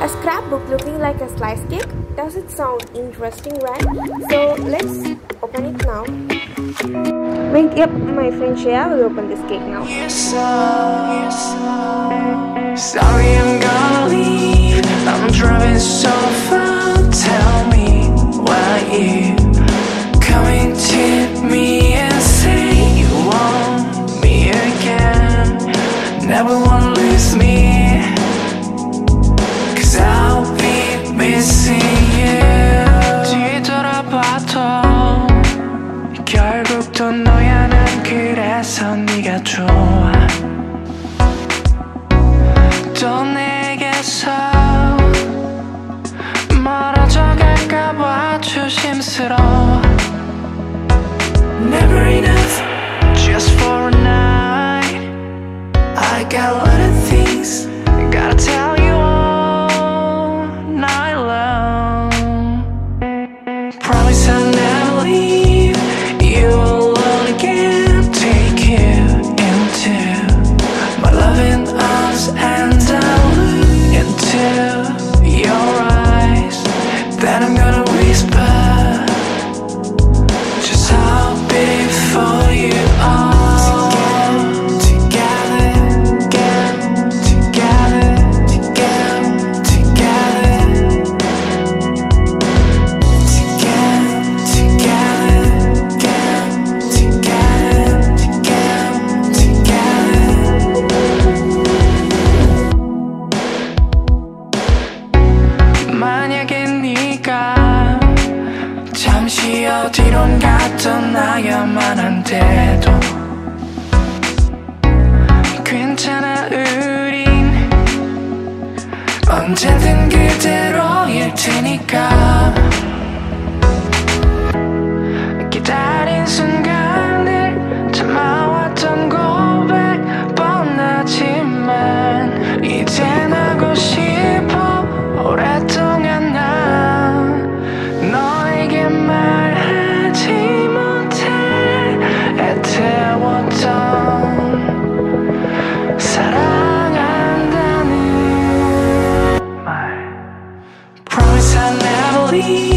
A scrapbook looking like a slice cake? Does it sound interesting, right? So let's open it now. Wait, yep, my friend Shreya will open this cake now. Sorry, I'm gonna leave. I'm driving so far. Tell me why you coming to me and say you want me again. Never wanna lose me, 'cause I'll be missing you. 뒤돌아봐도 결국 또 너야. 난 그래서 네가 좋아. 또 내게서 멀어져 갈까봐 조심스러워. Never enough, just for a night. I got a lot of things gotta tell you all night long. Promise I'll never leave you alone again. Take you into my loving arms and I'll look into your eyes. Then I'm gonna whisper just how beautiful you are. 만약에 네가 잠시 어디론 갔던 나야만 한데도 괜찮아. 우린 언제든 그대로일 테니까. 기다린 순간들 참아왔던 고백 뻔하지만 이젠 하고 싶어. 오랫동안 난 너에게 말하지 못해 애태웠던 사랑한다는 말. Promise I'll never leave.